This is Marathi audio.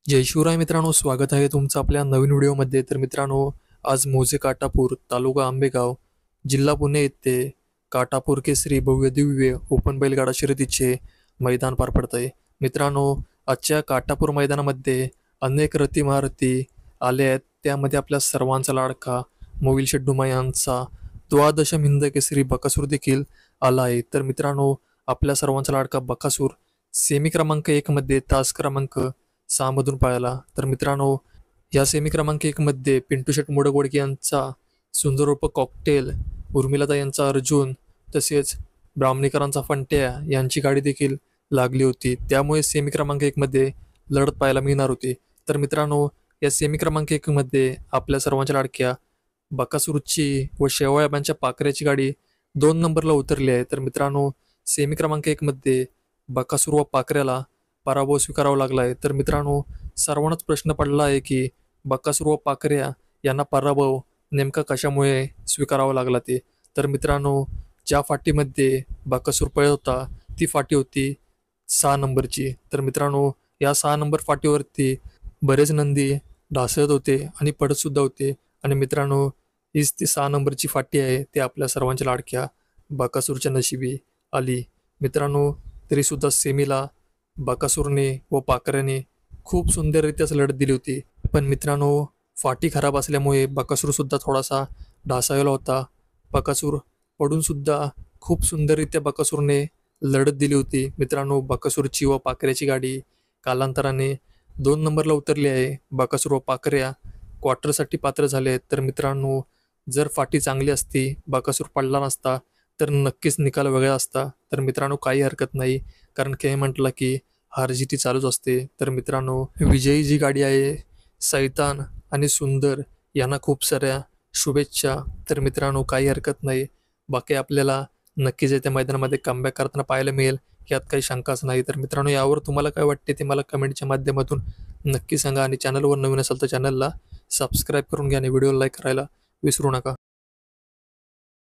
जय शिवराय मित्रांनो, स्वागत आहे तुमचं आपल्या नवीन व्हिडिओमध्ये. तर मित्रांनो, आज मोजे काटापूर, तालुका आंबेगाव, जिल्हा पुणे येथे काटापूर केसरी भव्य दिव्य ओपन बैलगाडा शर्यतीचे मैदान पार पडत आहे. मित्रांनो, आजच्या काटापूर मैदानामध्ये अनेक रथी महारथी आले आहेत. त्यामध्ये आपल्या सर्वांचा लाडका मोविल शेड्डुमा यांचा द्वादशम हिंद केसरी बकासूर देखील आला आहे. तर मित्रांनो, आपल्या सर्वांचा लाडका बकासूर सेमी क्रमांक 1 मध्ये तास क्रमांक 6 मधून पळाला. तर मित्रांनो, या सेमी क्रमांक 1 मध्ये पिंटू शेट मोडगोडके यांचा सुंदर उर्फ कॉकटेल, उर्मिलाता यांचा अर्जुन, तसेच ब्राह्मणीकरांचा फंट्या यांची गाडी देखील लागली होती. त्यामुळे सेमी क्रमांक 1 मध्ये लढत पाहायला मिळणार होती. तर मित्रांनो, या सेमी क्रमांक 1 मध्ये आपल्या सर्वांच्या लाडक्या बकासूरची व शेवळ्याबांच्या पाकऱ्याची गाडी 2 नंबरला उतरली आहे. तर मित्रांनो, सेमी क्रमांक 1 मध्ये बकासूर व पाकऱ्याला पराभव स्वीकारावा लागला आहे. तर मित्रांनो, सर्वांनाच प्रश्न पडला आहे की बकासूर व पाकऱ्या यांना पराभव नेमका कशामुळे स्वीकारावा लागला ते. तर मित्रांनो, ज्या फाटीमध्ये बकासूर पळत होता ती फाटी होती 6 नंबरची. तर मित्रांनो, या 6 नंबर फाटीवरती बरेच नंदी ढासळत होते आणि पडत सुद्धा होते. आणि मित्रांनो, हीच ती 6 नंबरची फाटी आहे, ते आपल्या सर्वांच्या लाडक्या बकासूरच्या नशिबी आली. मित्रांनो, तरीसुद्धा सेमीला बकासूरने व पाकऱ्याने खूप सुंदररित्याच लढत दिली होती. पण मित्रांनो, फाटी खराब असल्यामुळे बकासूर सुद्धा थोडासा ढासळला होता. बकासूर पडून सुद्धा खूप सुंदररित्या बकासूरने लढत दिली होती. मित्रांनो, बकासूरची व पाकऱ्याची गाडी कालांतराने 2 नंबरला उतरली आहे. बकासूर व पाकऱ्या क्वार्टरसाठी पात्र झाले आहेत. तर मित्रांनो, जर फाटी चांगली असती, बकासूर पडला नसता, तर नक्कीच निकाल वेगळा असता. तर मित्रांनो, काही हरकत नाही, कारण काही म्हटलं की हारजिती चालूच असते. तर मित्रांनो, विजयी जी गाडी आहे सैतान आणि सुंदर यांना खूप साऱ्या शुभेच्छा. तर मित्रांनो, काही हरकत नाही, बाकी आपल्याला नक्कीच येत्या मैदानामध्ये कमबॅक करताना पाहायला मिळेल, यात काही शंकाच नाही. तर मित्रांनो, यावर तुम्हाला काय वाटते ते मला कमेंटच्या माध्यमातून नक्की सांगा. आणि चॅनलवर नवीन असाल तर चॅनलला सबस्क्राईब करून घ्या आणि व्हिडिओला लाईक करायला विसरू नका.